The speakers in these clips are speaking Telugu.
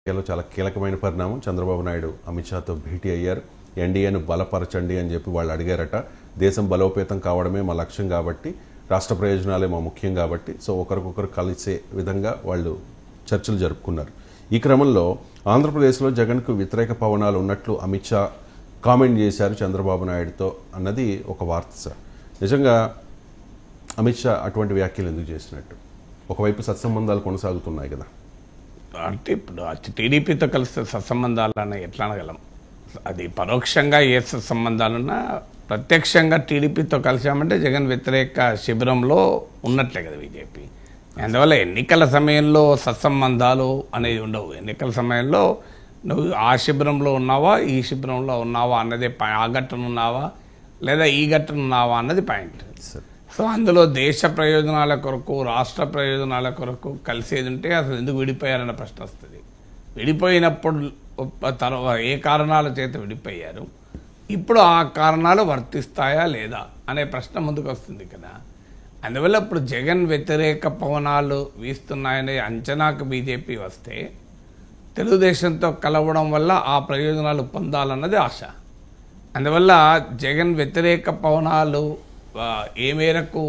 చాలా కీలకమైన పరిణామం. చంద్రబాబు నాయుడు అమిత్ షాతో భేటీ అయ్యారు. ఎన్డీఏను బలపరచండి అని చెప్పి వాళ్ళు అడిగారట. దేశం బలోపేతం కావడమే మా లక్ష్యం కాబట్టి, రాష్ట్ర ప్రయోజనాలే మా ముఖ్యం కాబట్టి, సో ఒకరికొకరు కలిసే విధంగా వాళ్ళు చర్చలు జరుపుకున్నారు. ఈ క్రమంలో ఆంధ్రప్రదేశ్లో జగన్కు వ్యతిరేక పవనాలు ఉన్నట్లు అమిత్ షా కామెంట్ చేశారు చంద్రబాబు నాయుడుతో అన్నది ఒక వార్త సార్. నిజంగా అమిత్ షా అటువంటి వ్యాఖ్యలు ఎందుకు చేసినట్టు? ఒకవైపు సత్సంబంధాలు కొనసాగుతున్నాయి కదా. అంటే ఇప్పుడు టీడీపీతో కలిస్తే సత్సంబంధాలను ఎట్లా అనగలం? అది పరోక్షంగా ఏ సత్సంబంధాలున్నా ప్రత్యక్షంగా టీడీపీతో కలిసామంటే జగన్ వ్యతిరేక శిబిరంలో ఉన్నట్లే కదా బీజేపీ. అందువల్ల ఎన్నికల సమయంలో సత్సంబంధాలు అనేవి ఉండవు. ఎన్నికల సమయంలో నువ్వు ఆ శిబిరంలో ఉన్నావా, ఈ శిబిరంలో ఉన్నావా అన్నదే, ఆ ఘట్టన ఉన్నావా లేదా ఈ ఘట్టన ఉన్నావా అన్నది పాయింట్. సో అందులో దేశ ప్రయోజనాల కొరకు, రాష్ట్ర ప్రయోజనాల కొరకు కలిసేది ఉంటే అసలు ఎందుకు విడిపోయారన్న ప్రశ్న వస్తుంది. విడిపోయినప్పుడు తర్వాత ఏ కారణాల చేత విడిపోయారు, ఇప్పుడు ఆ కారణాలు వర్తిస్తాయా లేదా అనే ప్రశ్న ముందుకు వస్తుంది కదా. అందువల్ల ఇప్పుడు జగన్ వ్యతిరేక పవనాలు వీస్తున్నాయనే అంచనాకు బీజేపీ వస్తే తెలుగుదేశంతో కలవడం వల్ల ఆ ప్రయోజనాలు పొందాలన్నది ఆశ. అందువల్ల జగన్ వ్యతిరేక పవనాలు ఏ మేరకు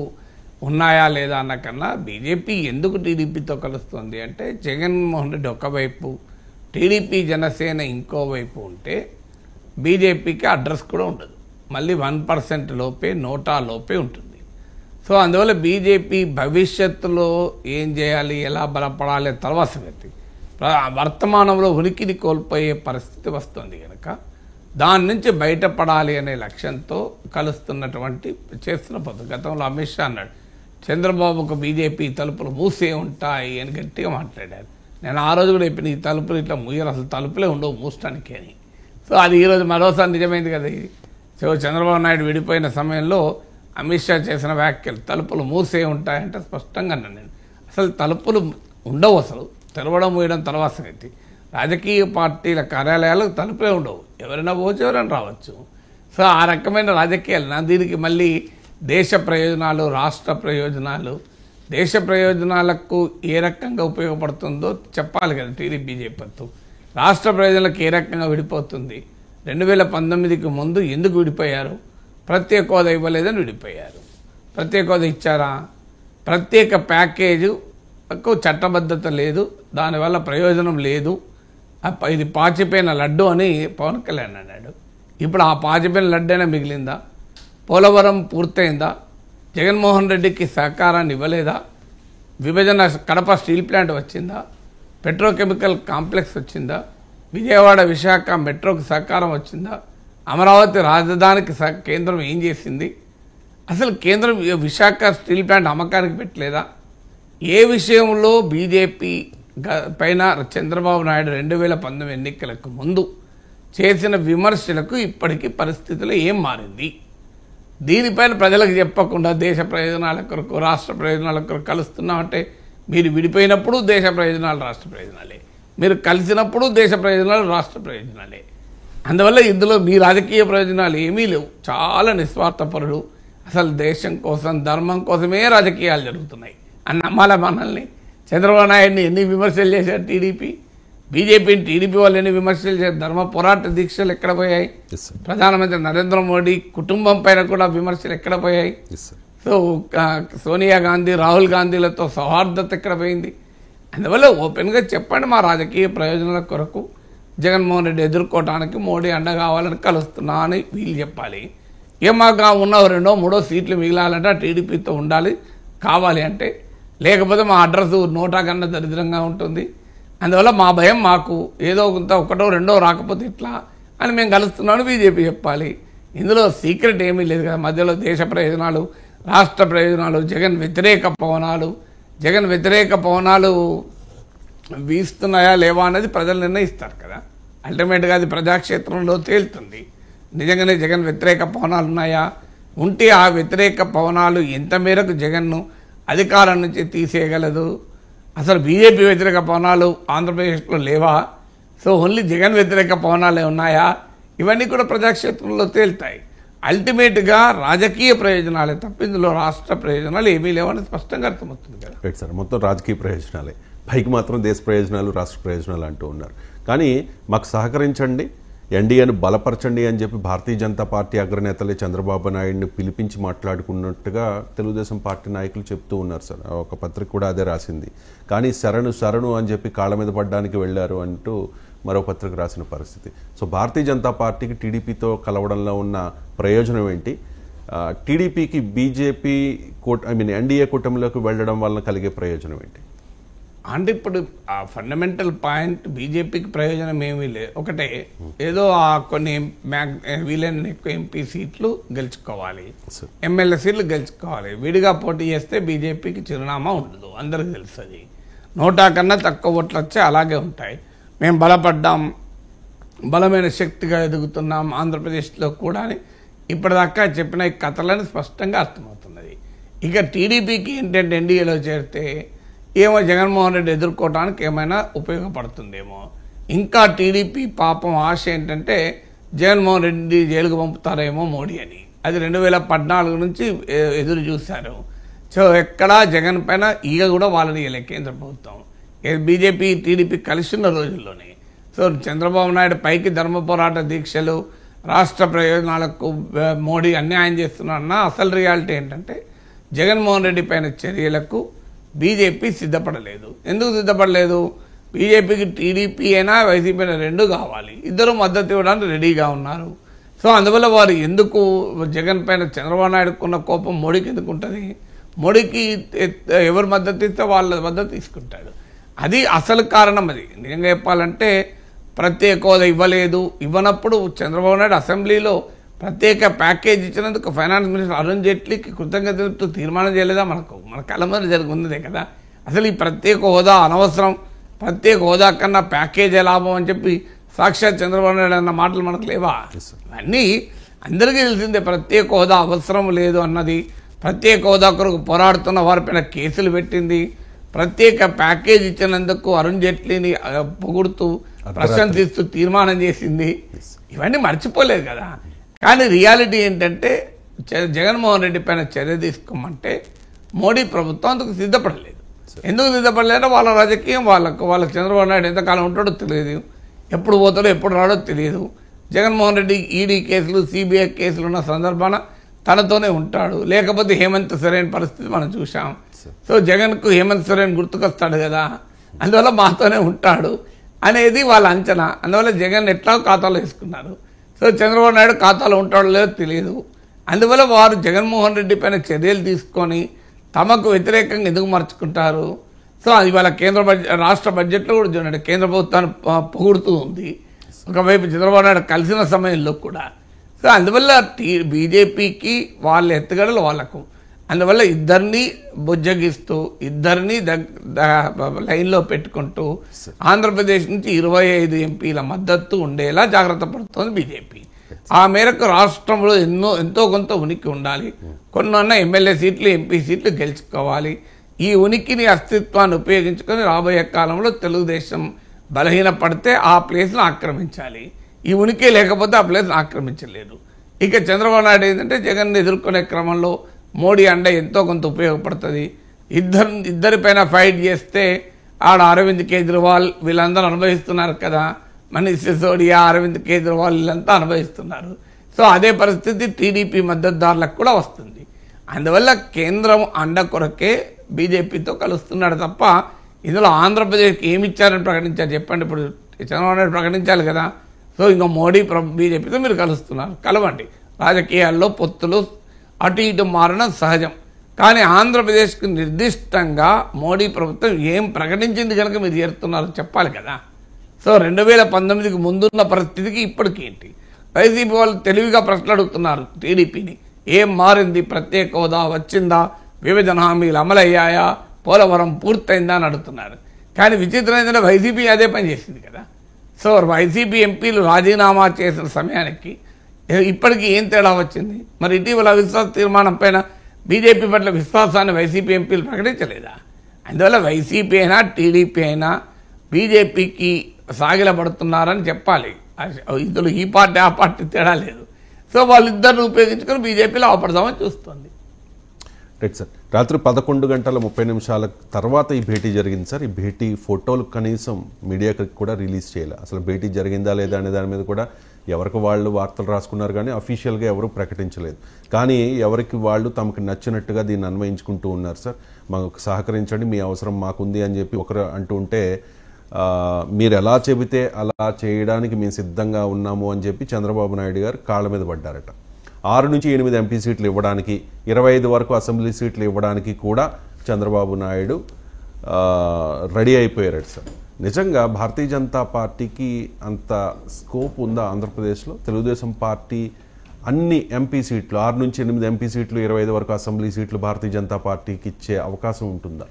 ఉన్నాయా లేదా అన్న కన్నా బీజేపీ ఎందుకు టీడీపీతో కలుస్తుంది అంటే, జగన్మోహన్ రెడ్డి ఒకవైపు, టీడీపీ జనసేన ఇంకోవైపు ఉంటే బీజేపీకి అడ్రస్ కూడా ఉండదు. మళ్ళీ 1% లోపే, నోటా లోపే ఉంటుంది. సో అందువల్ల బీజేపీ భవిష్యత్తులో ఏం చేయాలి, ఎలా బలపడాలి తర్వాత సంగతి. వర్తమానంలో ఉనికిని కోల్పోయే పరిస్థితి వస్తుంది కనుక దాని నుంచి బయటపడాలి అనే లక్ష్యంతో కలుస్తున్నటువంటి చేస్తున్న పద్ధతి. గతంలో అమిత్ షా అన్నాడు, చంద్రబాబుకు బీజేపీ తలుపులు మూసే ఉంటాయి అని గట్టిగా మాట్లాడారు. నేను ఆ రోజు కూడా చెప్పిన, ఈ తలుపులు ఇట్లా మూయరు, అసలు తలుపులే ఉండవు మూసటానికి అని. సో అది ఈరోజు మరోసారి నిజమైంది కదా ఇది. సో చంద్రబాబు నాయుడు విడిపోయిన సమయంలో అమిత్ షా చేసిన వ్యాఖ్యలు, తలుపులు మూసే ఉంటాయంటే స్పష్టంగా అన్నాను నేను. అసలు తలుపులు ఉండవు, అసలు తెరవడం మూయడం తర్వాత సంగతి. రాజకీయ పార్టీల కార్యాలయాలకు తలుపులే ఉండవు, ఎవరైనా పోవచ్చు, ఎవరైనా రావచ్చు. సో ఆ రకమైన రాజకీయాలు. దీనికి మళ్ళీ దేశ ప్రయోజనాలు, రాష్ట్ర ప్రయోజనాలు, దేశ ప్రయోజనాలకు ఏ రకంగా ఉపయోగపడుతుందో చెప్పాలి కదా టీడీపీ బీజేపీతో. రాష్ట్ర ప్రయోజనాలకు ఏ రకంగా విడిపోతుంది? 2019కి ముందు ఎందుకు విడిపోయారు? ప్రత్యేక హోదా ఇవ్వలేదని విడిపోయారు. ప్రత్యేక హోదా ఇచ్చారా? ప్రత్యేక ప్యాకేజీకు చట్టబద్ధత లేదు, దానివల్ల ప్రయోజనం లేదు, ఇది పాచిపోయిన లడ్డు అని పవన్ కళ్యాణ్ అన్నాడు. ఇప్పుడు ఆ పాచిపోయిన లడ్డైనా మిగిలిందా? పోలవరం పూర్తయిందా? జగన్మోహన్ రెడ్డికి సహకారాన్ని ఇవ్వలేదా? విభజన కడప స్టీల్ ప్లాంట్ వచ్చిందా? పెట్రోకెమికల్ కాంప్లెక్స్ వచ్చిందా? విజయవాడ విశాఖ మెట్రోకి సహకారం వచ్చిందా? అమరావతి రాజధానికి కేంద్రం ఏం చేసింది? అసలు కేంద్రం విశాఖ స్టీల్ ప్లాంట్ అమ్మకానికి పెట్టలేదా? ఏ విషయంలో బీజేపీ పైన చంద్రబాబు నాయుడు 2019 ఎన్నికలకు ముందు చేసిన విమర్శలకు ఇప్పటికీ పరిస్థితులు ఏం మారింది? దీనిపైన ప్రజలకు చెప్పకుండా దేశ ప్రయోజనాల కొరకు, రాష్ట్ర ప్రయోజనాల కొరకు కలుస్తున్నామంటే, మీరు విడిపోయినప్పుడు దేశ ప్రయోజనాలు రాష్ట్ర ప్రయోజనాలే, మీరు కలిసినప్పుడు దేశ ప్రయోజనాలు రాష్ట్ర ప్రయోజనాలే. అందువల్ల ఇందులో మీ రాజకీయ ప్రయోజనాలు ఏమీ లేవు. చాలా నిస్వార్థపరుడు, అసలు దేశం కోసం, ధర్మం కోసమే రాజకీయాలు జరుగుతున్నాయి అని నమ్మాల మనల్ని. చంద్రబాబు నాయుడిని ఎన్ని విమర్శలు చేశారు టీడీపీ, బీజేపీని టీడీపీ వాళ్ళు ఎన్ని విమర్శలు చేశారు. ధర్మ పోరాట దీక్షలు ఎక్కడ పోయాయి? ప్రధానమంత్రి నరేంద్ర మోడీ కుటుంబం పైన కూడా విమర్శలు ఎక్కడ పోయాయి? సో సోనియా గాంధీ, రాహుల్ గాంధీలతో సౌహార్దత ఎక్కడ పోయింది? అందువల్ల ఓపెన్గా చెప్పండి, మా రాజకీయ ప్రయోజనాల కొరకు జగన్మోహన్ రెడ్డి ఎదుర్కోవడానికి మోడీ అండ కావాలని కలుస్తున్నా అని వీళ్ళు చెప్పాలి. ఏమాగా ఉన్న 2, 3 సీట్లు మిగిలాలంటే టీడీపీతో ఉండాలి కావాలి అంటే, లేకపోతే మా అడ్రస్ నోటా కన్నా దరిద్రంగా ఉంటుంది. అందువల్ల మా భయం మాకు, ఏదో కొంత 1, 2 రాకపోతే ఇట్లా అని మేము కలుస్తున్నామని బీజేపీ చెప్పాలి. ఇందులో సీక్రెట్ ఏమీ లేదు కదా. మధ్యలో దేశ ప్రయోజనాలు, రాష్ట్ర ప్రయోజనాలు, జగన్ వ్యతిరేక పవనాలు వీస్తున్నాయా లేవా అనేది ప్రజలు నిర్ణయిస్తారు కదా. అల్టిమేట్గా అది ప్రజాక్షేత్రంలో తేలుతుంది. నిజంగానే జగన్ వ్యతిరేక పవనాలు ఉన్నాయా? ఉంటే ఆ వ్యతిరేక పవనాలు ఎంత మేరకు జగన్ను అధికారం నుంచి తీసేయగలదు? అసలు బీజేపీ వ్యతిరేక పవనాలు ఆంధ్రప్రదేశ్లో లేవా? సో ఓన్లీ జగన్ వ్యతిరేక పవనాలే ఉన్నాయా? ఇవన్నీ కూడా ప్రజాక్షేత్రంలో తేలుతాయి. అల్టిమేట్గా రాజకీయ ప్రయోజనాలే తప్ప ఇందులో రాష్ట్ర ప్రయోజనాలు ఏమీ లేవని స్పష్టంగా అర్థమవుతుంది కదా. రైట్ సార్, మొత్తం రాజకీయ ప్రయోజనాలే. పైకి మాత్రం దేశ ప్రయోజనాలు రాష్ట్ర ప్రయోజనాలు అంటూ ఉన్నారు. కానీ మాకు సహకరించండి, ఎన్డీఏను బలపరచండి అని చెప్పి భారతీయ జనతా పార్టీ అగ్రనేతలే చంద్రబాబు నాయుడిని పిలిపించి మాట్లాడుకున్నట్టుగా తెలుగుదేశం పార్టీ నాయకులు చెప్తూ ఉన్నారు సార్. ఒక పత్రిక కూడా అదే రాసింది. కానీ శరణు అని చెప్పి కాళ్ళ మీద పడ్డానికి వెళ్ళారు అంటూ మరో పత్రిక రాసిన పరిస్థితి. సో భారతీయ జనతా పార్టీకి టీడీపీతో కలవడంలో ఉన్న ప్రయోజనం ఏంటి? టీడీపీకి బీజేపీ ఎన్డీఏ కూటమిలోకి వెళ్ళడం వలన కలిగే ప్రయోజనం ఏంటి? అంటే ఇప్పుడు ఆ ఫండమెంటల్ పాయింట్ బీజేపీకి ప్రయోజనం ఏమీ లేదు. ఒకటే ఏదో ఆ కొన్ని వీలైన ఎక్కువ ఎంపీ సీట్లు గెలుచుకోవాలి, ఎమ్మెల్యే సీట్లు గెలుచుకోవాలి. విడిగా పోటీ చేస్తే బీజేపీకి చిరునామా ఉండదు, అందరికి తెలుస్తుంది. 100 కన్నా తక్కువ ఓట్లు వచ్చే అలాగే ఉంటాయి. మేము బలపడ్డాం, బలమైన శక్తిగా ఎదుగుతున్నాం ఆంధ్రప్రదేశ్లో కూడా అని ఇప్పటిదాకా చెప్పిన ఈ కథలని స్పష్టంగా అర్థమవుతున్నది. ఇక టీడీపీకి ఏంటంటే ఎన్డీఏలో చేరితే ఏమో జగన్మోహన్ రెడ్డి ఎదుర్కోవడానికి ఏమైనా ఉపయోగపడుతుందేమో. ఇంకా టీడీపీ పాపం ఆశ ఏంటంటే జగన్మోహన్ రెడ్డి జైలుకు పంపుతారేమో మోడీ అని. అది 2014 నుంచి ఎదురు చూశారు. సో ఎక్కడా జగన్ పైన ఈగ కూడా వాళ్ళని కేంద్ర ప్రభుత్వం బీజేపీ టీడీపీ కలిసి ఉన్న రోజుల్లోనే. సో చంద్రబాబు నాయుడు పైకి ధర్మ పోరాట దీక్షలు, రాష్ట్ర ప్రయోజనాలకు మోడీ అన్యాయం చేస్తున్నారన్న అసలు రియాలిటీ ఏంటంటే జగన్మోహన్ రెడ్డి పైన చర్యలకు బీజేపీ సిద్ధపడలేదు. ఎందుకు సిద్ధపడలేదు? బీజేపీకి టీడీపీ అయినా వైసీపీ అయినా రెండు కావాలి, ఇద్దరు మద్దతు ఇవ్వడానికి రెడీగా ఉన్నారు. సో అందువల్ల వారు ఎందుకు జగన్ పైన చంద్రబాబు నాయుడుకున్న కోపం మోడీకి ఎందుకు ఉంటుంది? మోడీకి ఎవరు మద్దతు ఇస్తే వాళ్ళ మద్దతు తీసుకుంటాడు. అది అసలు కారణం. అది నిజంగా చెప్పాలంటే ప్రత్యేక హోదా ఇవ్వలేదు, ఇవ్వనప్పుడు చంద్రబాబు నాయుడు అసెంబ్లీలో ప్రత్యేక ప్యాకేజ్ ఇచ్చినందుకు ఫైనాన్స్ మినిస్టర్ అరుణ్ జైట్లీకి కృతజ్ఞతలతో తీర్మానం చేయలేదా? మన కళ్ళ మీద జరుగుతుందే కదా. అసలు ఈ ప్రత్యేక హోదా అనవసరం, ప్రత్యేక హోదా కన్నా ప్యాకేజీ లాభం అని చెప్పి సాక్షాత్ చంద్రబాబు నాయుడు అన్న మాటలు మనకు లేవా? అన్నీ అందరికీ తెలిసిందే. ప్రత్యేక హోదా అవసరం లేదు అన్నది, ప్రత్యేక హోదా కొరకు పోరాడుతున్న వారిపైన కేసులు పెట్టింది, ప్రత్యేక ప్యాకేజ్ ఇచ్చినందుకు అరుణ్ జైట్లీని పొగుడుతూ ప్రశంసిస్తూ తీర్మానం చేసింది. ఇవన్నీ మర్చిపోలేదు కదా. కానీ రియాలిటీ ఏంటంటే జగన్మోహన్ రెడ్డి పైన చర్య తీసుకోమంటే మోడీ ప్రభుత్వం అందుకు సిద్ధపడలేదు. ఎందుకు సిద్ధపడలేదంటే వాళ్ళ రాజకీయం వాళ్ళ చంద్రబాబు నాయుడు ఎంతకాలం ఉంటాడో తెలియదు, ఎప్పుడు పోతాడో ఎప్పుడు రాడో తెలియదు. జగన్మోహన్ రెడ్డి ఈడీ కేసులు, సిబిఐ కేసులు ఉన్న సందర్భాన తనతోనే ఉంటాడు, లేకపోతే హేమంత్ సరైన పరిస్థితి మనం చూసాం. సో జగన్కు హేమంత్ సరైన గుర్తుకొస్తాడు కదా, అందువల్ల మాతోనే ఉంటాడు అనేది వాళ్ళ అంచనా. అందువల్ల జగన్ ఎట్లా ఖాతాలో వేసుకున్నారు. సో చంద్రబాబు నాయుడు ఖాతాలో ఉంటాడో లేదో తెలియదు. అందువల్ల వారు జగన్మోహన్ రెడ్డి పైన చర్యలు తీసుకొని తమకు వ్యతిరేకంగా ఎందుకు మార్చుకుంటారు? సో అది వాళ్ళ రాష్ట్ర బడ్జెట్లో కూడా చూడండి, కేంద్ర ప్రభుత్వాన్ని పొగుడుతూ ఉంది ఒకవైపు చంద్రబాబు నాయుడు కలిసిన సమయంలో కూడా. సో అందువల్ల బీజేపీకి వాళ్ళ ఎత్తుగడలు వాళ్లకు, అందువల్ల ఇద్దరిని బుజ్జగిస్తూ ఇద్దరిని లైన్లో పెట్టుకుంటూ ఆంధ్రప్రదేశ్ నుంచి 25 ఎంపీల మద్దతు ఉండేలా జాగ్రత్త పడుతోంది బీజేపీ. ఆ మేరకు రాష్ట్రంలో ఎంతో కొంత ఉనికి ఉండాలి, కొన్న ఎమ్మెల్యే సీట్లు, ఎంపీ సీట్లు గెలుచుకోవాలి. ఈ ఉనికిని, అస్తిత్వాన్ని ఉపయోగించుకొని రాబోయే కాలంలో తెలుగుదేశం బలహీనపడితే ఆ ప్లేస్ను ఆక్రమించాలి. ఈ ఉనికి లేకపోతే ఆ ప్లేస్ను ఆక్రమించలేదు. ఇక చంద్రబాబు నాయుడు ఏంటంటే జగన్ ఎదుర్కొనే క్రమంలో మోడీ అండ ఎంతో కొంత ఉపయోగపడుతుంది. ఇద్దరిపైన ఫైట్ చేస్తే ఆడ అరవింద్ కేజ్రీవాల్ వీళ్ళందరూ అనుభవిస్తున్నారు కదా, మనీష్ సిసోడియా, అరవింద్ కేజ్రీవాల్ వీళ్ళంతా అనుభవిస్తున్నారు. సో అదే పరిస్థితి టీడీపీ మద్దతుదారులకు కూడా వస్తుంది. అందువల్ల కేంద్రం అండ కొరకే బీజేపీతో కలుస్తున్నాడు తప్ప ఇందులో ఆంధ్రప్రదేశ్కి ఏమి ఇచ్చారని ప్రకటించారు చెప్పండి? ఇప్పుడు చంద్రబాబు నాయుడు ప్రకటించాలి కదా. సో ఇంకా మోడీ బీజేపీతో మీరు కలుస్తున్నారు, కలవండి. రాజకీయాల్లో పొత్తులు అటు ఇటు మారడం సహజం. కానీ ఆంధ్రప్రదేశ్కి నిర్దిష్టంగా మోడీ ప్రభుత్వం ఏం ప్రకటించింది కనుక మీరు చేరుతున్నారో చెప్పాలి కదా. సో 2019కి ముందున్న పరిస్థితికి ఇప్పటికి ఏంటి? వైసీపీ వాళ్ళు తెలివిగా ప్రశ్నలు అడుగుతున్నారు టీడీపీని. ఏం మారింది? ప్రత్యేక హోదా వచ్చిందా? విభజన హామీలు అమలయ్యాయా? పోలవరం పూర్తయిందా అని అడుగుతున్నారు. కానీ విచిత్రం ఏంటంటే వైసీపీ అదే పని చేసింది కదా. సో వైసీపీ ఎంపీలు రాజీనామా చేసిన సమయానికి ఇప్పటికీ ఏం తేడా వచ్చింది? మరి ఇటీవల విశ్వాస తీర్మానం పైన బీజేపీ పట్ల విశ్వాసాన్ని వైసీపీ ఎంపీలు ప్రకటించలేదా? అందువల్ల వైసీపీ అయినా టీడీపీ అయినా బీజేపీకి సాగిలపడుతున్నారని చెప్పాలి. ఇందులో ఈ పార్టీ ఆ పార్టీ తేడా లేదు. సో వాళ్ళిద్దరిని ఉపయోగించుకొని బీజేపీలో అవపడదామని చూస్తుంది. Right sir. రాత్రి 11:30 తర్వాత ఈ భేటీ జరిగింది సార్. ఈ భేటీ ఫోటోలు కనీసం మీడియాకి కూడా రిలీజ్ చేయాలి. అసలు భేటీ జరిగిందా లేదా అనే దాని మీద కూడా ఎవరికి వాళ్ళు వార్తలు రాసుకున్నారు కానీ అఫీషియల్గా ఎవరు ప్రకటించలేదు. కానీ ఎవరికి వాళ్ళు తమకు నచ్చినట్టుగా దీన్ని అన్వయించుకుంటూ ఉన్నారు సార్. మాకు సహకరించండి, మీ అవసరం మాకుంది అని చెప్పి ఒకరు అంటూ ఉంటే మీరు ఎలా చెబితే అలా చేయడానికి మేము సిద్ధంగా ఉన్నాము అని చెప్పి చంద్రబాబు నాయుడు గారు కాళ్ళ మీద పడ్డారట. 6 నుంచి 8 ఎంపీ సీట్లు ఇవ్వడానికి, 25 వరకు అసెంబ్లీ సీట్లు ఇవ్వడానికి కూడా చంద్రబాబు నాయుడు రెడీ అయిపోయారట సార్. నిజంగా భారతీయ జనతా పార్టీకి అంత స్కోప్ ఉందా ఆంధ్రప్రదేశ్లో? తెలుగుదేశం పార్టీ అన్ని ఎంపీ సీట్లు 6 నుంచి 8 ఎంపీ సీట్లు, 25 వరకు అసెంబ్లీ సీట్లు భారతీయ జనతా పార్టీకి ఇచ్చే అవకాశం ఉంటుందా?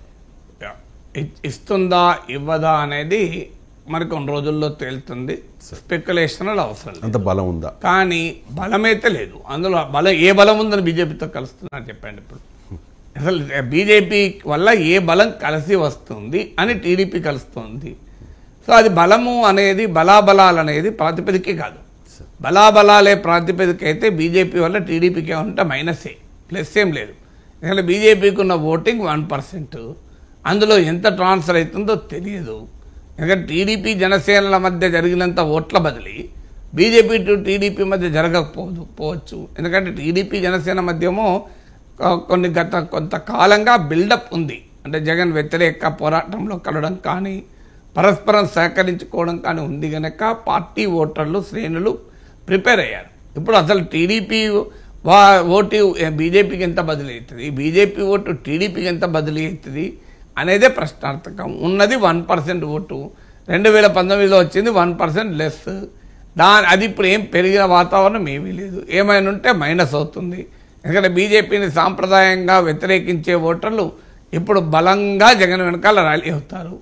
ఇస్తుందా ఇవ్వదా అనేది మరి కొన్ని రోజుల్లో తేలుతుంది. స్పెక్యులేషన్ అవసరం, అంత బలం ఉందా? కానీ బలమైతే లేదు. అందులో ఏ బలం ఉందని బీజేపీతో కలుస్తున్నారు చెప్పండి. ఇప్పుడు అసలు బీజేపీ వల్ల ఏ బలం కలిసి వస్తుంది అని టీడీపీ కలుస్తుంది. సో అది బలము అనేది, బలాబలాలు అనేది ప్రాతిపదికే కాదు. బలాబలాలే ప్రాతిపదిక అయితే బీజేపీ వల్ల టీడీపీకి ఏమంటే మైనసే, ప్లస్ ఏం లేదు. ఎందుకంటే బీజేపీకి ఉన్న ఓటింగ్ 1%, అందులో ఎంత ట్రాన్స్ఫర్ అవుతుందో తెలియదు. ఎందుకంటే టీడీపీ జనసేనల మధ్య జరిగినంత ఓట్ల బదిలీ బీజేపీ టు టీడీపీ మధ్య జరగకపోవచ్చు. ఎందుకంటే టీడీపీ జనసేన మధ్యేమో కొంతకాలంగా బిల్డప్ ఉంది. అంటే జగన్ వ్యతిరేక పోరాటంలో కలవడం కానీ, పరస్పరం సహకరించుకోవడం కానీ ఉంది కనుక పార్టీ ఓటర్లు, శ్రేణులు ప్రిపేర్ అయ్యారు. ఇప్పుడు అసలు టీడీపీ ఓటు బీజేపీకి ఎంత బదిలీ అవుతుంది, బీజేపీ ఓటు టీడీపీకి ఎంత బదిలీ అవుతుంది అనేదే ప్రశ్నార్థకం. ఉన్నది 1% ఓటు, 2019లో వచ్చింది 1% లెస్. అది ఇప్పుడు ఏం పెరిగిన వాతావరణం ఏమీ లేదు. ఏమైనా ఉంటే మైనస్ అవుతుంది. ఎందుకంటే బీజేపీని సాంప్రదాయంగా వ్యతిరేకించే ఓటర్లు ఇప్పుడు బలంగా జగన్ వెనకాల ర్యాలీ అవుతారు.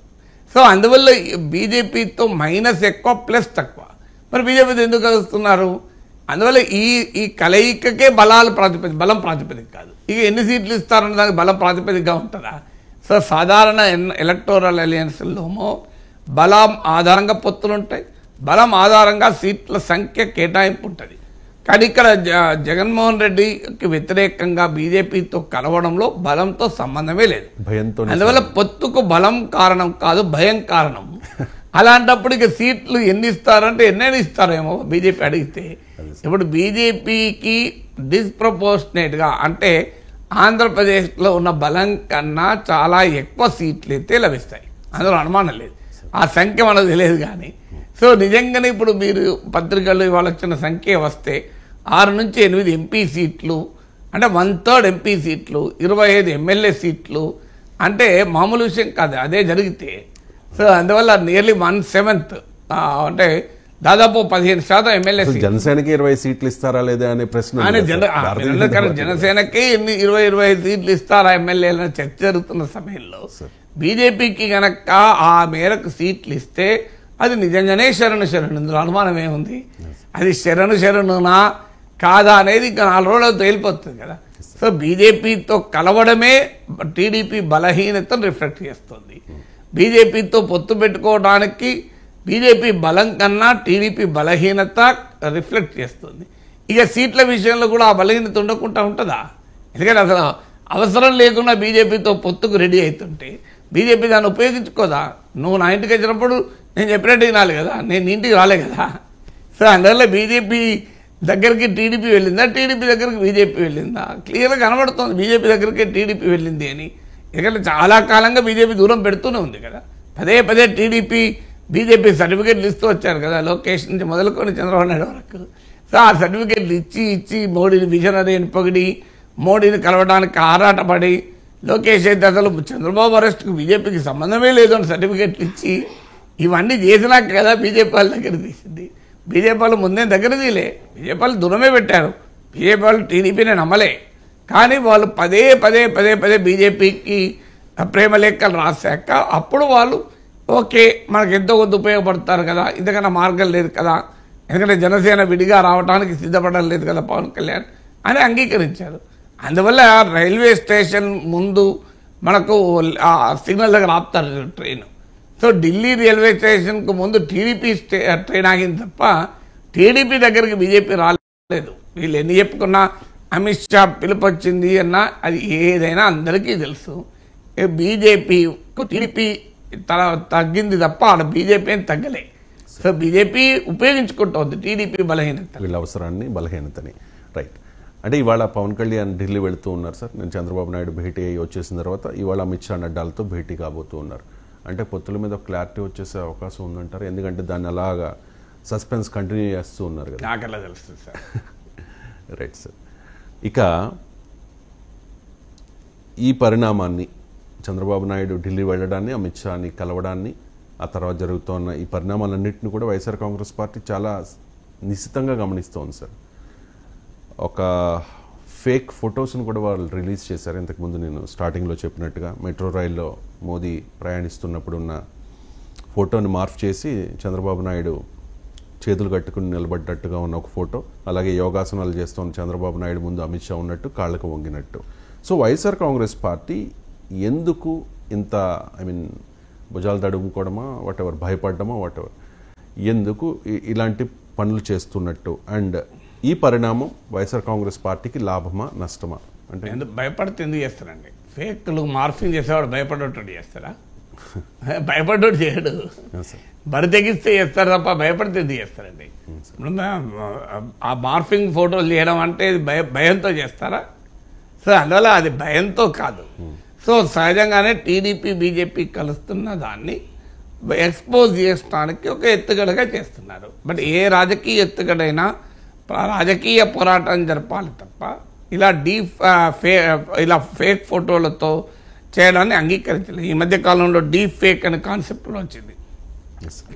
సో అందువల్ల బీజేపీతో మైనస్ ఎక్కువ, ప్లస్ తక్కువ. మరి బీజేపీతో ఎందుకు కలుస్తున్నారు? అందువల్ల ఈ కలయికకే బలం ప్రాతిపదిక కాదు. ఇక ఎన్ని సీట్లు ఇస్తారన్న దానికి బలం ప్రాతిపదికగా ఉంటుందా? సో సాధారణ ఎలక్టోరల్ అలయన్స్లోమో బలం ఆధారంగా పొత్తులు ఉంటాయి, బలం ఆధారంగా సీట్ల సంఖ్య కేటాయింపు ఉంటుంది. కానీ ఇక్కడ జగన్మోహన్ రెడ్డికి వ్యతిరేకంగా బీజేపీతో కలవడంలో బలంతో సంబంధమే లేదు. అందువల్ల పొత్తుకు బలం కారణం కాదు, భయం కారణం. అలాంటప్పుడు ఇక సీట్లు ఎన్ని ఇస్తారంటే ఎన్నైనా ఇస్తారేమో బీజేపీ అడిగితే. ఇప్పుడు బీజేపీకి డిస్ప్రపోర్షనేట్గా అంటే ఆంధ్రప్రదేశ్లో ఉన్న బలం కన్నా చాలా ఎక్కువ సీట్లు అయితే లభిస్తాయి, అందులో అనుమానం లేదు. ఆ సంఖ్య మనకు తెలియదు. కానీ సో నిజంగానే ఇప్పుడు మీరు పత్రికల్లో ఇవాళ వచ్చిన సంఖ్య వస్తే 6 నుంచి 8 ఎంపీ సీట్లు అంటే 1/3 ఎంపీ సీట్లు, 25 ఎమ్మెల్యే సీట్లు అంటే మామూలు విషయం కాదు. అదే జరిగితే సో అందువల్ల నియర్లీ 1/7 అంటే దాదాపు 15% ఎమ్మెల్యే. జనసేనకి 20 సీట్లు ఇస్తారా లేదా అనే ప్రశ్న, జనసేనకి 20-25 సీట్లు ఇస్తారా ఎమ్మెల్యేల చర్చ జరుగుతున్న సమయంలో బీజేపీకి గనక ఆ మేరకు సీట్లు ఇస్తే అది నిజంగానే శరణు, ఇందులో అనుమానం ఏముంది? అది శరణునా కాదా అనేది ఇంకా 4 రోజుల్లో తేలిపోతుంది కదా. సో బీజేపీతో కలవడమే టీడీపీ బలహీనతను రిఫ్లెక్ట్ చేస్తుంది. బీజేపీతో పొత్తు పెట్టుకోవడానికి బీజేపీ బలం కన్నా టీడీపీ బలహీనత రిఫ్లెక్ట్ చేస్తుంది. ఇక సీట్ల విషయంలో కూడా ఆ బలహీనత ఉండకుండా ఉంటుందా? ఎందుకంటే అసలు అవసరం లేకుండా బీజేపీతో పొత్తుకు రెడీ అవుతుంటే బీజేపీ దాన్ని ఉపయోగించుకోదా? నువ్వు నా ఇంటికి వచ్చినప్పుడు నేను చెప్పినట్టు వినాలి కదా, నేను ఇంటికి రాలే కదా. సో అందువల్ల బీజేపీ దగ్గరికి టీడీపీ వెళ్ళిందా, టీడీపీ దగ్గరికి బీజేపీ వెళ్ళిందా? క్లియర్గా కనబడుతుంది బీజేపీ దగ్గరికి టీడీపీ వెళ్ళింది అని. ఎందుకంటే చాలా కాలంగా బీజేపీ దూరం పెడుతూనే ఉంది కదా. పదే బీజేపీ సర్టిఫికేట్లు ఇస్తూ వచ్చారు కదా, లోకేష్ నుంచి మొదలుకొని చంద్రబాబు నాయుడు వరకు. సో ఆ సర్టిఫికేట్లు ఇచ్చి మోడీని విజనరీ అని పొగిడి, మోడీని కలవడానికి ఆరాటపడి, లోకేష్ అయితే అసలు చంద్రబాబు అరెస్ట్కి బీజేపీకి సంబంధమే లేదు అని సర్టిఫికేట్లు ఇచ్చి ఇవన్నీ చేసినాక కదా బీజేపీ వాళ్ళ దగ్గర తీసింది. బీజేపీ వాళ్ళు ముందే దగ్గర తీలే, బీజేపీ వాళ్ళు దూరమే పెట్టారు. బీజేపీ వాళ్ళు టీడీపీని నమ్మలే. కానీ వాళ్ళు పదే బీజేపీకి ప్రేమ లేఖలు రాశాక అప్పుడు వాళ్ళు ఓకే మనకు ఎంతో కొంత ఉపయోగపడతారు కదా, ఇంతకన్నా మార్గం లేదు కదా, ఎందుకంటే జనసేన విడిగా రావడానికి సిద్ధపడడం లేదు కదా పవన్ కళ్యాణ్ అని అంగీకరించారు. అందువల్ల రైల్వే స్టేషన్ ముందు మనకు సిగ్నల్ దగ్గర ఆపుతారు ట్రైన్. సో ఢిల్లీ రైల్వే స్టేషన్కు ముందు టీడీపీ ట్రైన్ ఆగింది తప్ప టీడీపీ దగ్గరికి బీజేపీ రాలేదు. వీళ్ళు ఎన్ని చెప్పుకున్నా అమిత్ షా పిలుపు వచ్చింది అన్న అది ఏదైనా అందరికీ తెలుసు. బీజేపీకు టీడీపీ తగ్గింది తప్ప ఆడ బీజేపీ అని తగ్గలే. సో బీజేపీ ఉపయోగించుకుంటోంది టీడీపీ బలహీనత, వీళ్ళ అవసరాన్ని బలహీనతని. రైట్. అంటే ఇవాళ పవన్ కళ్యాణ్ ఢిల్లీ వెళుతూ ఉన్నారు సార్. నేను చంద్రబాబు నాయుడు భేటీ అయ్యి వచ్చేసిన తర్వాత ఇవాళ అమిత్ షా నడ్డాలతో భేటీ కాబోతూ ఉన్నారు. అంటే పొత్తుల మీద క్లారిటీ వచ్చేసే అవకాశం ఉందంటారు? ఎందుకంటే దాన్ని అలాగా సస్పెన్స్ కంటిన్యూ చేస్తూ ఉన్నారు కదా. నాకల్లా తెలుస్తుంది సార్. Right sir. ఇక ఈ పరిణామాన్ని, చంద్రబాబు నాయుడు ఢిల్లీ వెళ్ళడాన్ని, అమిత్ షాని కలవడాన్ని, ఆ తర్వాత జరుగుతున్న ఈ పరిణామాలన్నింటినీ కూడా వైఎస్ఆర్ కాంగ్రెస్ పార్టీ చాలా నిశితంగా గమనిస్తోంది సార్. ఒక ఫేక్ ఫొటోస్ను కూడా వాళ్ళు రిలీజ్ చేశారు. ఇంతకుముందు నేను స్టార్టింగ్లో చెప్పినట్టుగా మెట్రో రైల్లో మోదీ ప్రయాణిస్తున్నప్పుడు ఉన్న ఫోటోని మార్ఫ్ చేసి చంద్రబాబు నాయుడు చేతులు కట్టుకుని నిలబడ్డట్టుగా ఉన్న ఒక ఫోటో, అలాగే యోగాసనాలు చేస్తున్న చంద్రబాబు నాయుడు ముందు అమిత్ షా ఉన్నట్టు, కాళ్ళకు వంగినట్టు. సో వైఎస్ఆర్ కాంగ్రెస్ పార్టీ ఎందుకు ఇంత భుజాలు తడుముకోవడమా, వాటెవర్ భయపడ్డమా, వాటెవర్ ఎందుకు ఇలాంటి పనులు చేస్తున్నట్టు? అండ్ ఈ పరిణామం వైఎస్ఆర్ కాంగ్రెస్ పార్టీకి లాభమా నష్టమా? అంటే భయపడితే ఎందుకు చేస్తారండి? ఫేక్లు మార్ఫింగ్ చేసేవాడు భయపడేటోడు చేస్తారా? భయపడ్డోడు చేయడు. బరి తెగిస్తే చేస్తారు తప్ప భయపడితే ఎందుకు చేస్తారండి? ఆ మార్ఫింగ్ ఫోటోలు చేయడం అంటే భయంతో చేస్తారా? సో అందువల్ల అది భయంతో కాదు. సో సహజంగానే టీడీపీ బీజేపీ కలుస్తున్న దాన్ని ఎక్స్పోజ్ చేయడానికి ఒక ఎత్తుగడగా చేస్తున్నారు. బట్ ఏ రాజకీయ ఎత్తుగడైనా రాజకీయ పోరాటం జరపాలి తప్ప ఇలా ఇలా ఫేక్ ఫోటోలతో చేయడాన్ని అంగీకరించలేదు. ఈ మధ్య కాలంలో డీప్ ఫేక్ అనే కాన్సెప్ట్ వచ్చింది.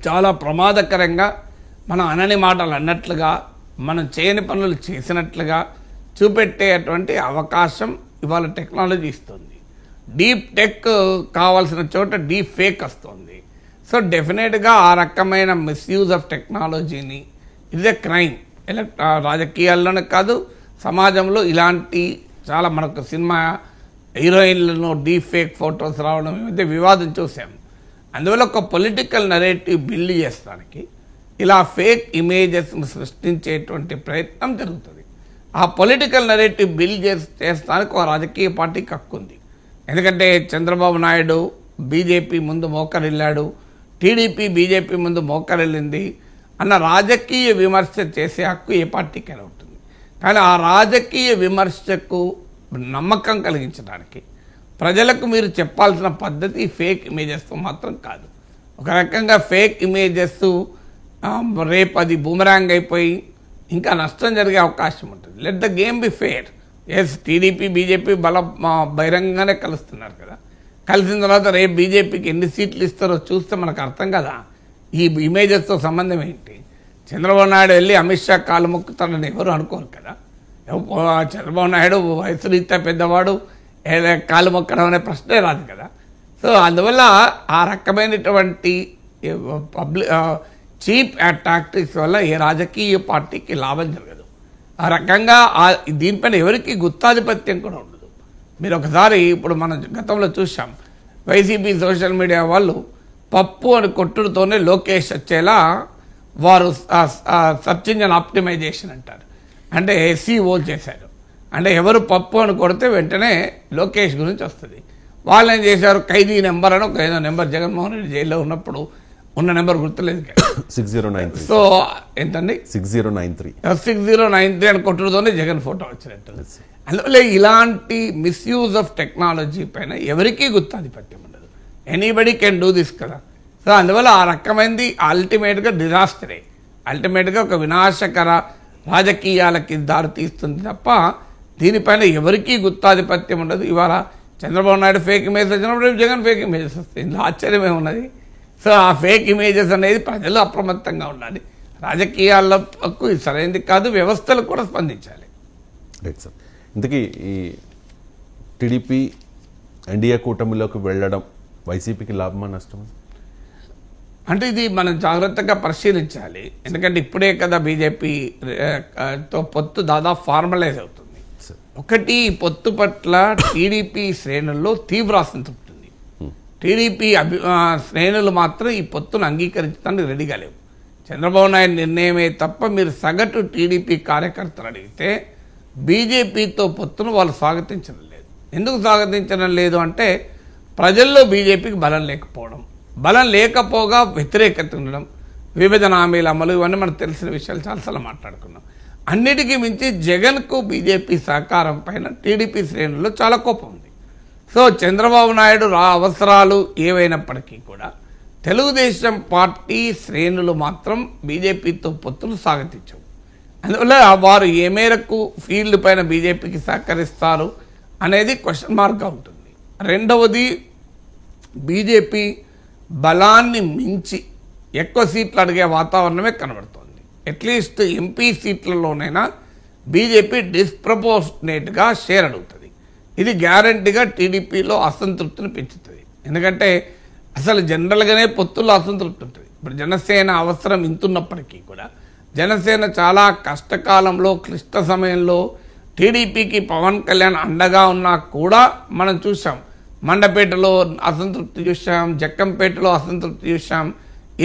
చాలా ప్రమాదకరంగా మనం అనని మాటలు అన్నట్లుగా, మనం చేయని పనులు చేసినట్లుగా చూపెట్టేటువంటి అవకాశం ఇవాళ టెక్నాలజీ ఇస్తుంది. డీప్ టెక్ కావాల్సిన చోట డీప్ ఫేక్ వస్తుంది. సో డెఫినెట్గా ఆ రకమైన మిస్యూజ్ ఆఫ్ టెక్నాలజీని ఇట్ ఎ క్రైమ్. రాజకీయాల్లోనే కాదు, సమాజంలో ఇలాంటి చాలా మనకు సినిమా హీరోయిన్లను డీప్ ఫేక్ ఫొటోస్ రావడం మధ్య వివాదం చూసాం. అందువల్ల ఒక పొలిటికల్ నరేటివ్ బిల్డ్ చేస్తానికి ఇలా ఫేక్ ఇమేజెస్ సృష్టించేటువంటి ప్రయత్నం జరుగుతుంది. ఆ పొలిటికల్ నరేటివ్ బిల్డ్ చేస్తానికి ఒక రాజకీయ పార్టీకి హక్కు ఉంది. ఎందుకంటే చంద్రబాబు నాయుడు బీజేపీ ముందు మోకరిల్లాడు, టీడీపీ బీజేపీ ముందు మోకరిల్లింది అన్న రాజకీయ విమర్శ చేసే హక్కు ఏ పార్టీకైనా ఉంటుంది. కానీ ఆ రాజకీయ విమర్శకు నమ్మకం కలిగించడానికి ప్రజలకు మీరు చెప్పాల్సిన పద్ధతి ఫేక్ ఇమేజెస్తో మాత్రం కాదు. ఒక రకంగా ఫేక్ ఇమేజెస్ రేపు అది బూమరాంగ్ అయిపోయి ఇంకా నష్టం జరిగే అవకాశం ఉంటుంది. Let the game be fair. Yes, TDP BJP బహిరంగంగానే కలుస్తున్నారు కదా. కలిసిన తర్వాత రేపు బీజేపీకి ఎన్ని సీట్లు ఇస్తారో చూస్తే మనకు అర్థం కదా ఈ ఇమేజెస్తో సంబంధం ఏంటి. చంద్రబాబు నాయుడు వెళ్ళి అమిత్ షా కాలు మొక్కుతాడని ఎవరు అనుకోరు కదా. చంద్రబాబు నాయుడు వయసు రీత్యా పెద్దవాడు, కాలు మొక్కడం అనే ప్రశ్నే రాదు కదా. సో అందువల్ల ఆ రకమైనటువంటి చీప్ టాక్టిక్స్ వల్ల ఏ రాజకీయ పార్టీకి లాభం జరగదు. ఆ రకంగా దీనిపైన ఎవరికి గుత్తాధిపత్యం కూడా ఉండదు. మీరు ఒకసారి ఇప్పుడు మనం గతంలో చూసాం, వైసీపీ సోషల్ మీడియా వాళ్ళు పప్పు అని కొట్టుడుతోనే లోకేష్ వచ్చేలా వారు సర్చ్ ఇంజిన్ ఆప్టిమైజేషన్ అంటారు, అంటే SEO చేశారు. అంటే ఎవరు పప్పు అని కొడితే వెంటనే లోకేష్ గురించి వస్తుంది. వాళ్ళు ఏం చేశారు, ఖైదీ నెంబర్ అని ఒక ఏదో నెంబర్, జగన్మోహన్ రెడ్డి జైల్లో ఉన్నప్పుడు ఉన్న నెంబర్ గుర్తులేదు, 6093. సో ఎంతండి, 6093 అని కొట్టుడుతోనే జగన్ ఫోటో వచ్చినట్టు. అందువల్ల ఇలాంటి మిస్యూజ్ ఆఫ్ టెక్నాలజీ పైన ఎవరికీ గుత్తాధిపత్యం ఉండదు. ఎనీబడి కెన్ డూ దిస్ కదా. సో అందువల్ల ఆ రకమైనది అల్టిమేట్గా డిజాస్టరే, అల్టిమేట్గా ఒక వినాశకర రాజకీయాలకి దారి తీస్తుంది తప్ప దీనిపైన ఎవరికీ గుత్తాధిపత్యం ఉండదు. ఇవాళ చంద్రబాబు నాయుడు ఫేక్ ఇమేజెస్ వచ్చినప్పుడు జగన్ ఫేక్ ఇమేజెస్ వస్తాయి, ఇందులో ఆశ్చర్యమే ఉన్నది. సో ఆ ఫేక్ ఇమేజెస్ అనేది ప్రజలు అప్రమత్తంగా ఉండాలి. రాజకీయాలకు ఇది సరైనది కాదు, వ్యవస్థలు కూడా స్పందించాలి. Right sir. ఇంతకీ ఈ టీడీపీ ఎన్డీఏ కూటమిలోకి వెళ్ళడం వైసీపీకి లాభమా నష్టమా? అంటే ఇది మనం జాగ్రత్తగా పరిశీలించాలి. ఎందుకంటే ఇప్పుడే కదా బీజేపీతో పొత్తు దాదాపు ఫార్మలైజ్ అవుతుంది. ఒకటి, పొత్తు పట్ల టీడీపీ శ్రేణుల్లో తీవ్ర అసంతృప్తి ఉంది. టీడీపీ శ్రేణులు మాత్రం ఈ పొత్తును అంగీకరించడానికి రెడీగా లేవు. చంద్రబాబు నాయుడు నిర్ణయమే తప్ప మీరు సగటు టీడీపీ కార్యకర్తలు అడిగితే బీజేపీతో పొత్తును వాళ్ళు స్వాగతించడం లేదు. ఎందుకు స్వాగతించడం లేదు అంటే ప్రజల్లో బీజేపీకి బలం లేకపోవడం, బలం లేకపోగా వ్యతిరేకత ఉండడం, విభజన హామీల అమలు, ఇవన్నీ మనకు తెలిసిన విషయాలు చాలాసార్లు మాట్లాడుకున్నాం. అన్నిటికీ మించి జగన్కు బీజేపీ సహకారం పైన టీడీపీ శ్రేణుల్లో చాలా కోపం ఉంది. సో చంద్రబాబు నాయుడు అవసరాలు ఏవైనప్పటికీ కూడా తెలుగుదేశం పార్టీ శ్రేణులు మాత్రం బీజేపీతో పొత్తులు స్వాగతించవు. అందువల్ల వారు ఏ మేరకు ఫీల్డ్ పైన బీజేపీకి సహకరిస్తారు అనేది క్వశ్చన్ మార్క్గా ఉంటుంది. రెండవది, బీజేపీ బలాన్ని మించి ఎక్కువ సీట్లు అడిగే వాతావరణమే కనబడుతోంది. అట్లీస్ట్ ఎంపీ సీట్లలోనైనా బీజేపీ డిస్ప్రపోర్షనేట్గా షేర్ అడుగుతుంది. ఇది గ్యారంటీగా టీడీపీలో అసంతృప్తిని పెంచుతుంది. ఎందుకంటే అసలు జనరల్గానే పొత్తుల్లో అసంతృప్తి ఉంటుంది. ఇప్పుడు జనసేన అవసరం ఇంతున్నప్పటికీ కూడా జనసేన చాలా కష్టకాలంలో, క్లిష్ట సమయంలో టీడీపీకి పవన్ కళ్యాణ్ అండగా ఉన్నా కూడా మనం చూసాం. మండపేటలో అసంతృప్తి చూసాం, జక్కంపేటలో అసంతృప్తి చూసాం,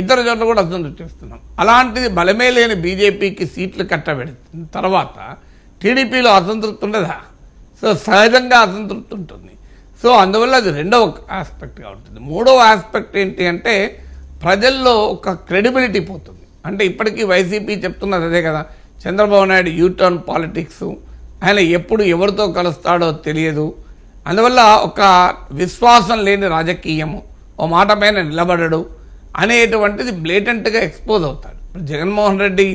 ఇతర చోట్ల కూడా అసంతృప్తి చూస్తున్నాం. అలాంటిది బలమే లేని బీజేపీకి సీట్లు కట్టబెడుతున్న తర్వాత టీడీపీలో అసంతృప్తి ఉండదా? సో సహజంగా అసంతృప్తి ఉంటుంది. సో అందువల్ల అది రెండవ ఆస్పెక్ట్గా ఉంటుంది. మూడవ ఆస్పెక్ట్ ఏంటి అంటే ప్రజల్లో ఒక క్రెడిబిలిటీ పోతుంది. అంటే ఇప్పటికీ వైసీపీ చెప్తున్నది అదే కదా, చంద్రబాబు నాయుడు యూటర్న్ పాలిటిక్స్, ఆయన ఎప్పుడు ఎవరితో కలుస్తాడో తెలియదు, అందువల్ల ఒక విశ్వాసం లేని రాజకీయము, ఓ మాట పైన నిలబడడు అనేటువంటిది బ్లేటెంట్గా ఎక్స్పోజ్ అవుతాడు. ఇప్పుడు జగన్మోహన్ రెడ్డి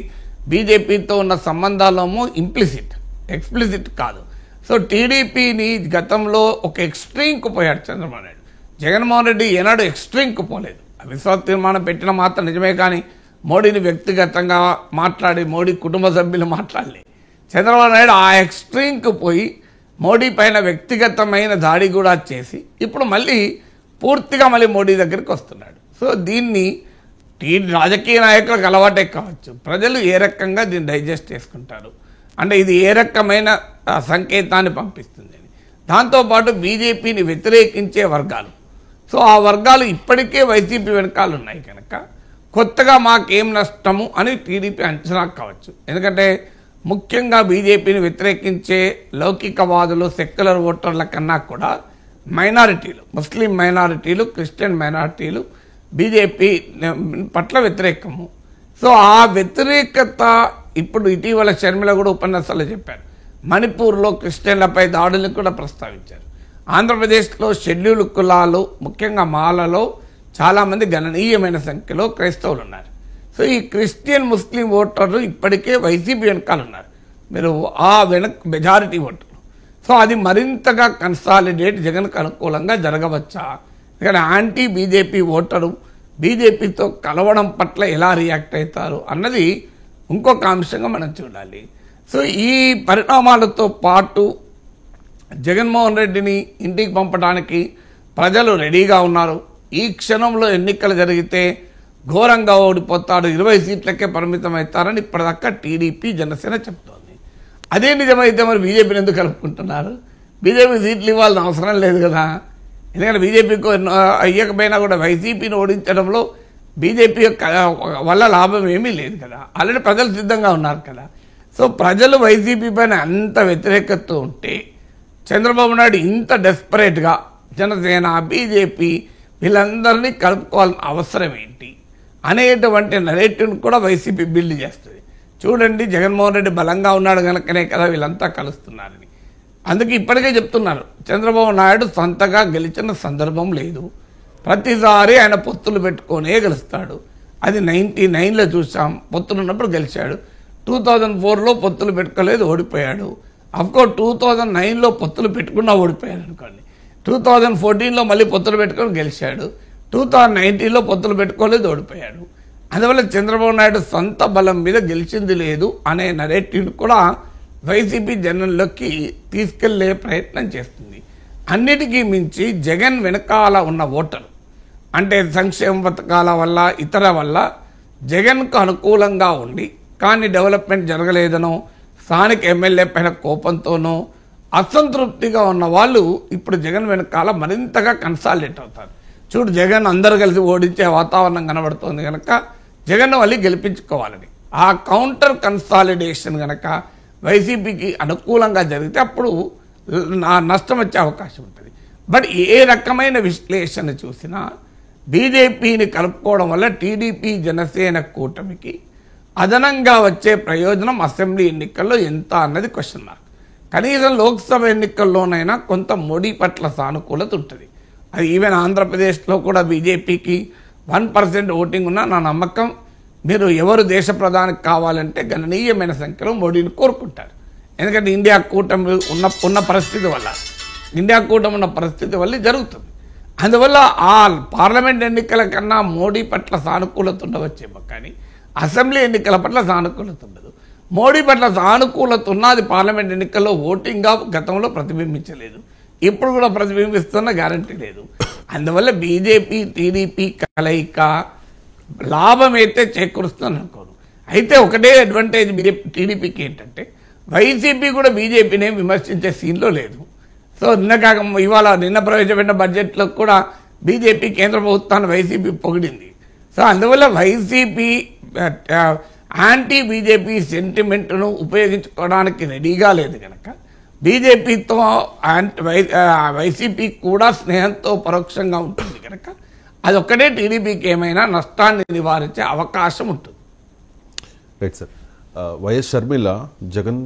బీజేపీతో ఉన్న సంబంధాలేమో ఇంప్లిసిట్, ఎక్స్ప్లిసిట్ కాదు. సో టీడీపీని గతంలో ఒక ఎక్స్ట్రీమ్కు పోయాడు చంద్రబాబు నాయుడు. జగన్మోహన్ రెడ్డి ఏనాడు ఎక్స్ట్రీమ్కు పోలేదు. అవిశ్వాస తీర్మానం పెట్టిన మాత్రం నిజమే, కానీ మోడీని వ్యక్తిగతంగా మాట్లాడి మోడీ కుటుంబ సభ్యులు మాట్లాడలే. చంద్రబాబు నాయుడు ఆ ఎక్స్ట్రీమ్కు పోయి మోడీ పైన వ్యక్తిగతమైన దాడి కూడా చేసి ఇప్పుడు మళ్ళీ పూర్తిగా మళ్ళీ మోడీ దగ్గరికి వస్తున్నాడు. సో దీన్ని రాజకీయ నాయకులకు అలవాటే కావచ్చు, ప్రజలు ఏ రకంగా దీన్ని డైజెస్ట్ చేసుకుంటారు, అంటే ఇది ఏ రకమైన సంకేతాన్ని పంపిస్తుంది అని. దాంతోపాటు బీజేపీని వ్యతిరేకించే వర్గాలు, సో ఆ వర్గాలు ఇప్పటికే వైసీపీ వెనకాల ఉన్నాయి కనుక కొత్తగా మాకేం నష్టము అని టీడీపీ అంచనా కావచ్చు. ఎందుకంటే ముఖ్యంగా బీజేపీని వ్యతిరేకించే లౌకికవాదులు, సెక్యులర్ ఓటర్ల కన్నా కూడా మైనారిటీలు, ముస్లిం మైనారిటీలు, క్రిస్టియన్ మైనారిటీలు బీజేపీ పట్ల వ్యతిరేకము. సో ఆ వ్యతిరేకత ఇప్పుడు ఇటీవల షర్మిల కూడా ఉపన్యాసాలు చెప్పారు. మణిపూర్లో క్రిస్టియన్లపై దాడులను కూడా ప్రస్తావించారు. ఆంధ్రప్రదేశ్లో షెడ్యూల్ కులాలు, ముఖ్యంగా మాలలో చాలామంది గణనీయమైన సంఖ్యలో క్రైస్తవులు ఉన్నారు. సో ఈ క్రిస్టియన్ ముస్లిం ఓటర్లు ఇప్పటికే వైసీపీ వెనకాల ఉన్నారు, మీరు ఆ మెజారిటీ ఓటర్లు. సో అది మరింతగా కన్సాలిడేట్ జగన్కు అనుకూలంగా జరగవచ్చా? ఇక్కడ యాంటీ బీజేపీ ఓటరు బీజేపీతో కలవడం పట్ల ఎలా రియాక్ట్ అవుతారు అన్నది ఇంకొక అంశంగా మనం చూడాలి. సో ఈ పరిణామాలతో పాటు జగన్మోహన్ రెడ్డిని ఇంటికి పంపడానికి ప్రజలు రెడీగా ఉన్నారు. ఈ క్షణంలో ఎన్నికలు జరిగితే ఘోరంగా ఓడిపోతాడు, 20 సీట్లకే పరిమితం అవుతారని ఇప్పటిదాకా టీడీపీ, జనసేన చెప్తోంది. అదే నిజమైతే మరి బీజేపీని ఎందుకు కలుపుకుంటున్నారు? బీజేపీ సీట్లు ఇవ్వాల్సిన అవసరం లేదు కదా. ఎందుకంటే బీజేపీకి అయ్యకపోయినా కూడా వైసీపీని ఓడించడంలో బీజేపీ వల్ల లాభం ఏమీ లేదు కదా, ఆల్రెడీ ప్రజలు సిద్ధంగా ఉన్నారు కదా. సో ప్రజలు వైసీపీ పైన అంత వ్యతిరేకత ఉంటే చంద్రబాబు నాయుడు ఇంత డెస్పరేట్గా జనసేన, బీజేపీ వీళ్ళందరినీ కలుపుకోవాల్సిన అవసరం ఏంటి అనేటువంటి నెరేటివ్ని కూడా వైసీపీ బిల్డ్ చేస్తుంది. చూడండి, జగన్మోహన్ రెడ్డి బలంగా ఉన్నాడు కనుకనే కదా వీళ్ళంతా కలుస్తున్నారని. అందుకే ఇప్పటికే చెప్తున్నారు, చంద్రబాబు నాయుడు సొంతగా గెలిచిన సందర్భం లేదు, ప్రతిసారి ఆయన పొత్తులు పెట్టుకొనే గెలుస్తాడు. అది 99లో చూసాం, పొత్తులు ఉన్నప్పుడు గెలిచాడు. 2004లో పొత్తులు పెట్టుకోలేదు, ఓడిపోయాడు. అఫ్కోర్స్ 2009లో పొత్తులు పెట్టుకున్నా ఓడిపోయాడు అనుకోండి. 2014లో మళ్ళీ పొత్తులు పెట్టుకొని గెలిచాడు. 2019లో పొత్తులు పెట్టుకోలేదు, ఓడిపోయాడు. అందువల్ల చంద్రబాబు నాయుడు సొంత బలం మీద గెలిచింది లేదు అనే నరేటివ్ని కూడా వైసీపీ జనంలోకి తీసుకెళ్లే ప్రయత్నం చేస్తుంది. అన్నిటికీ మించి జగన్ వెనకాల ఉన్న ఓటరు, అంటే సంక్షేమ పథకాల వల్ల, ఇతర వల్ల జగన్కు అనుకూలంగా ఉండి కానీ డెవలప్మెంట్ జరగలేదనో, స్థానిక ఎమ్మెల్యే పైన కోపంతోనో అసంతృప్తిగా ఉన్న వాళ్ళు ఇప్పుడు జగన్ వెనకాల మరింతగా కన్సాలిడేట్ అవుతారు. చూడు, జగన్ అందరూ కలిసి ఓడించే వాతావరణం కనబడుతోంది కనుక జగన్ మళ్ళీ గెలిపించుకోవాలని ఆ కౌంటర్ కన్సాలిడేషన్ కనుక వైసీపీకి అనుకూలంగా జరిగితే అప్పుడు నష్టం వచ్చే అవకాశం ఉంటుంది. బట్ ఏ రకమైన విశ్లేషణ చూసినా బీజేపీని కలుపుకోవడం వల్ల టీడీపీ జనసేన కూటమికి అదనంగా వచ్చే ప్రయోజనం అసెంబ్లీ ఎన్నికల్లో ఎంత అన్నది క్వశ్చన్ మార్క్. కనీసం లోక్సభ ఎన్నికల్లోనైనా కొంత మోడీ పట్ల సానుకూలత ఉంటుంది. అది ఈవెన్ ఆంధ్రప్రదేశ్లో కూడా బీజేపీకి 1% ఓటింగ్ ఉన్నా నా నమ్మకం మీరు ఎవరు దేశ ప్రధానికి కావాలంటే గణనీయమైన సంఖ్యలో మోడీని కోరుకుంటారు. ఎందుకంటే ఇండియా కూటమి ఉన్న పరిస్థితి వల్ల జరుగుతుంది. అందువల్ల ఆ పార్లమెంట్ ఎన్నికల కన్నా మోడీ పట్ల సానుకూలత ఉండవచ్చేమో కానీ అసెంబ్లీ ఎన్నికల పట్ల సానుకూలత ఉండదు. మోడీ పట్ల సానుకూలత ఉన్నది పార్లమెంట్ ఎన్నికల్లో ఓటింగ్గా గతంలో ప్రతిబింబించలేదు, ఇప్పుడు కూడా ప్రతిబింబిస్తున్న గ్యారంటీ లేదు. అందువల్ల బీజేపీ టీడీపీ కలయిక లాభం అయితే చేకూరుస్తుందని అనుకోను. అయితే ఒకటే అడ్వాంటేజ్ టీడీపీకి ఏంటంటే వైసీపీ కూడా బీజేపీని విమర్శించే సీన్లో లేదు. సో నిన్న ప్రవేశపెట్టిన బడ్జెట్లో కూడా బీజేపీ కేంద్ర ప్రభుత్వాన్ని వైసీపీ పొగిడింది. సో అందువల్ల వైసీపీ యాంటీ బీజేపీ సెంటిమెంట్ను ఉపయోగించుకోవడానికి రెడీగా లేదు కనుక బీజేపీతో వైసీపీ కూడా స్నేహంతో పరోక్షంగా ఉంటుంది కనుక అదొక్కటే టీడీపీకి ఏమైనా నష్టాన్ని నివారించే అవకాశం ఉంటుంది. Right sir. YS Sharmila Jagan